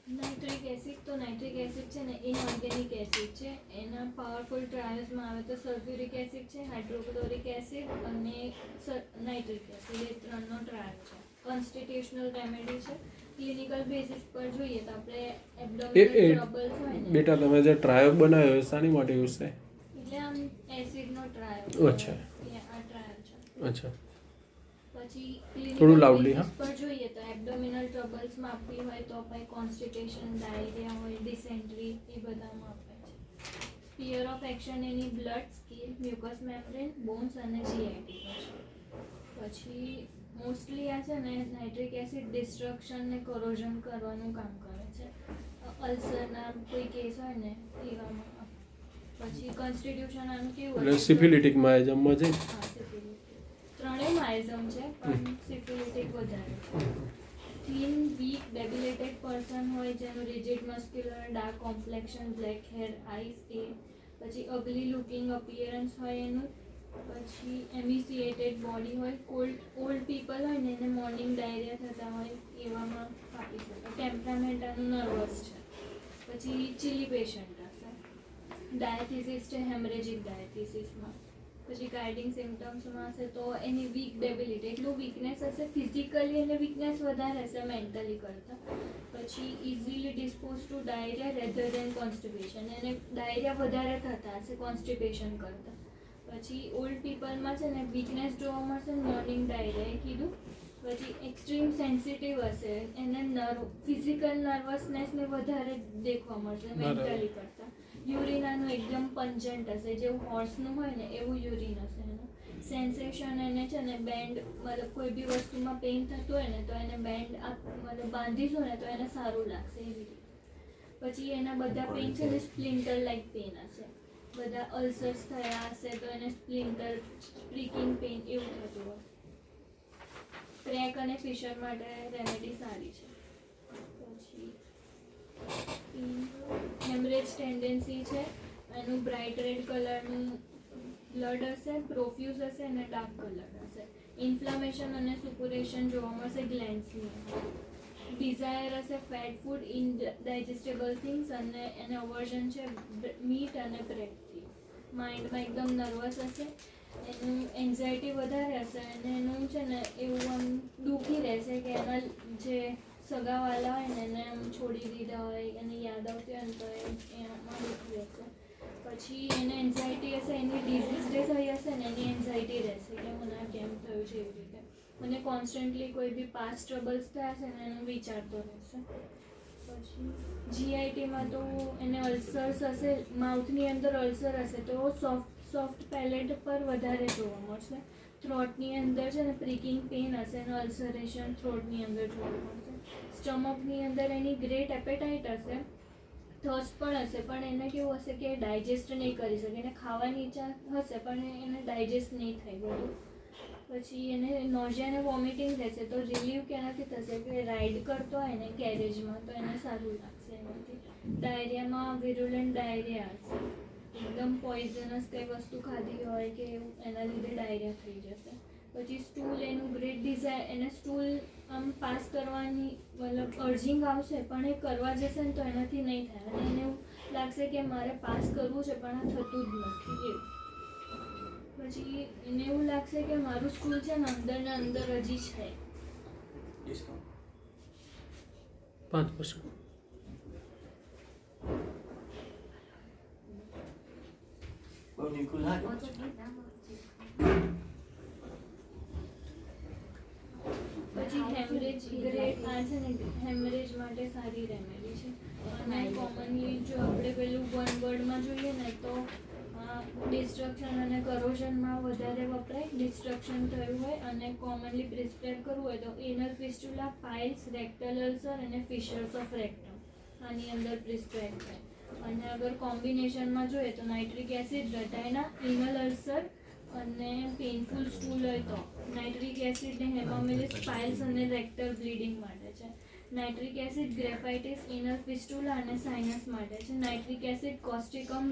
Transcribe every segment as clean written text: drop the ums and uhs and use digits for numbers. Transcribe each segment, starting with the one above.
Nitric acid તો nitric acid છે ને ઇનઓર્ગેનિક એસિડ છે. એના પાવરફુલ ટ્રાયલ્સમાં આવે તો સલ્ફ્યુરિક એસિડ છે, હાઇડ્રોક્લોરિક એસિડ અને નાઇટ્રિક એસિડ, એ ત્રણનો ટ્રાયલ છે. કોન્સ્ટિટ્યુશનલ રેમેડી છે. ક્લિનિકલ બેસિસ પર જોઈએ તો આપણે એબ્ડોમિનલ ટ્રબલ્સ હોય ને. બેટા તમે જે ટ્રાયલ બનાવ્યો એ શાની માટે યુઝ થાય? એટલે આમ એસિડનો ટ્રાયલ. અચ્છા આ ટ્રાયલ છે. અચ્છા. પછી થોડું ક્લિનિકલ લાઉડલી બેસિસ પર જોઈએ તો એબ્ડોમિનલ ટ્રબલ્સમાં આપવી હોય તો પછી કોન્સ્ટિપેશન, ડાયરિયા હોય, ડિસેન્ટ્રી, એ બધામાં અપાય છે. Sphere of action any blood, skin, mucus membrane, bones અને જીઆઈટી પર છે. પછી મોસ્ટલી આ છે ને નાઇટ્રિક એસિડ ડિસ્ટ્રક્શન ને કોરોઝન કરવાનું કામ કરે છે. અલ્સરના કોઈ કેસ હોય ને એવામાં. પછી કોન્સ્ટિટ્યુશન આનું કેવું એટલે સિફિલિટિક માયજમમાં છે. હા, સિફિલિટિક. ત્રણેય માયઝમ છે પણ સિફિલિટિક વધારે છે. થીન, વીક, ડેબિલેટેડ પર્સન હોય જેનું rigid muscular, dark complexion, black hair, eyes, એ. પછી અગલી લુકિંગ અપિયરન્સ હોય એનું. પછી એમિસિએટેડ બોડી હોય. ઓલ્ડ પીપલ હોય ને એને મોર્નિંગ ડાયરિયા થતા હોય એવામાં આપી શકે. ટેમ્પરામેન્ટ આનું નર્વસ છે. પછી ચીલી પેશન્ટ હશે. ડાયાથિસિસ છે, હેમરેજિક ડાયાથિસિસમાં. પછી ગાઇડિંગ સિમ્ટમ્સમાં હશે તો એની વીક ડેબિલિટી, એટલું વીકનેસ હશે ફિઝિકલી, એને વીકનેસ વધારે હશે મેન્ટલી કરતાં. પછી easily dispose to diarrhoea rather than constipation, એને ડાયરિયા વધારે થતા હશે કોન્સ્ટિપેશન કરતાં. પછી ઓલ્ડ પીપલમાં છે ને વીકનેસ જોવા મળશે, મોર્નિંગ ડાયરિયા એ કીધું. પછી એક્સ્ટ્રીમ સેન્સિટિવ હશે, એને ફિઝિકલ નર્વસનેસને વધારે દેખવા મળશે મેન્ટલી કરતાં. યુરિન આનું એકદમ પંજન્ટ હશે, જેવું હોર્સનું હોય ને એવું યુરિન હશે એનું. સેન્સેશન એને છે ને બેન્ડ, મતલબ કોઈ બી વસ્તુમાં પેઇન થતું હોય ને તો એને બેન્ડ મતલબ બાંધીશું ને તો એને સારું લાગશે એવી રીતે. પછી એના બધા પેઇન છે ને સ્પ્લિન્ટર લાઇક પેઇન હશે. બધા અલ્સર્સ થયા હશે તો એને સ્પ્લિન્ટર, સ્પ્રિકિંગ પેઇન એવું થતું હશે. ક્રેક અને ફિશર માટે રેમેડી સારી છે. પછી હેમરેજ ટેન્ડન્સી છે, એનું બ્રાઇટ રેડ કલરનું બ્લડ હશે, પ્રોફ્યુઝ હશે અને ડાર્ક કલર હશે. ઇન્ફ્લામેશન અને સુપુરેશન જોવા મળશે ગ્લેન્ડ્સની. ડિઝાયર હશે ફેટ ફૂડ, ઇનડાઇજેસ્ટેબલ થિંગ્સ અને એને અવર્ઝન છે મીટ અને બ્રેડથી. માઇન્ડમાં એકદમ નર્વસ હશે, એનું એન્ઝાયટી વધારે હશે અને એનું છે ને એવું આમ દુઃખી રહેશે કે એના જે સગાવાલા હોય ને એને આમ છોડી દીધા હોય, એને યાદ આવતી હોય ને તો એમાં દુઃખી હશે. પછી એને એન્ઝાયટી હશે, એની ડિઝીઝ જે થઈ હશે ને એની એન્ઝાયટી રહેશે કે મને આ કેમ થયું છે એવી રીતે. અને કોન્સ્ટન્ટલી કોઈ બી પાસ્ટ ટ્રબલ્સ થયા હશે ને એનું વિચારતો રહેશે. પછી જીઆઈટીમાં તો એને અલ્સર્સ હશે, માઉથની અંદર અલ્સર હશે તો સોફ્ટ પેલેટ પર વધારે જોવા મળશે. થ્રોટની અંદર છે ને પ્રિકિંગ પેઇન હશે અને અલ્સરેશન થ્રોટની અંદર જોવા મળશે. સ્ટમકની અંદર એની ગ્રેટ એપેટાઇટ હશે, થર્સ્ટ પણ હશે, પણ એને કેવું હશે કે ડાયજેસ્ટ નહીં કરી શકે. એને ખાવાની ઈચ્છા હશે પણ એને ડાયજેસ્ટ નહીં થાય બધું. પછી એને નોઝિયા અને વોમિટિંગ રહેશે તો રિલીવ કેનાથી થશે કે રાઇડ કરતો હોય ને કેરેજમાં તો એને સારું લાગશે એનાથી. ડાયરિયામાં વિરુલન્ટ ડાયરિયા હશે, એકદમ પોઈઝનસ કંઈ વસ્તુ ખાધી હોય કે એવું એના લીધે ડાયરિયા થઈ જશે. પછી સ્ટૂલ, એનું ગ્રેટ ડિઝાયર, એને સ્ટૂલ આમ પાસ કરવાની મતલબ અર્જિંગ આવશે પણ એ કરવા જશે ને તો એનાથી નહીં થાય અને એને એવું લાગશે કે મારે પાસ કરવું છે પણ આ થતું જ નથી એવું. પછી એને એવું લાગશે કે મારું સ્કૂલ છે ને અંદર ને અંદર હજી છે. 5%. પછી હેમરેજ ગ્રેટ, આ છે ને હેમરેજ માટે સારી રેમેડી છે. અને કોમનલી જો આપણે પેલું વન વર્ડમાં જોઈએ ને તો ડિસ્ટ્રક્શન અને કરોઝનમાં વધારે વપરાય. ડિસ્ટ્રક્શન થયું હોય અને કોમનલી પ્રિસ્ક્રાઇબ કરવું હોય તો એનલ ફિસ્ટુલા, પાઇલ્સ, રેક્ટલ અલ્સર અને ફિશર્સ ઓફ રેક્ટમ આની અંદર પ્રિસ્ક્રાઇબ થાય. અને અગર કોમ્બિનેશનમાં જોઈએ તો નાઇટ્રિક એસિડ રટાઈના, ઇનલ અલ્સર અને પેઇનફુલ સ્ટૂલ હોય તો નાઇટ્રિક એસિડ ને હેમામિલિસ, પાઇલ્સ અને રેક્ટલ બ્લીડિંગ માટે છે. નાઇટ્રિક એસિડ ગ્રેફાઇટિસ, ઇનલ ફિસ્ટુલા અને સાઇનસ માટે છે. નાઇટ્રિક એસિડ કોસ્ટિકમ,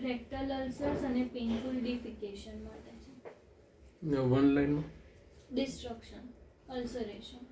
રેક્ટલ અલ્સર્સ અને પેઇનફુલ ડિફિકેશન માટે છે. વન લાઈનમાં ડિસ્ટ્રક્શન, અલ્સરેશન.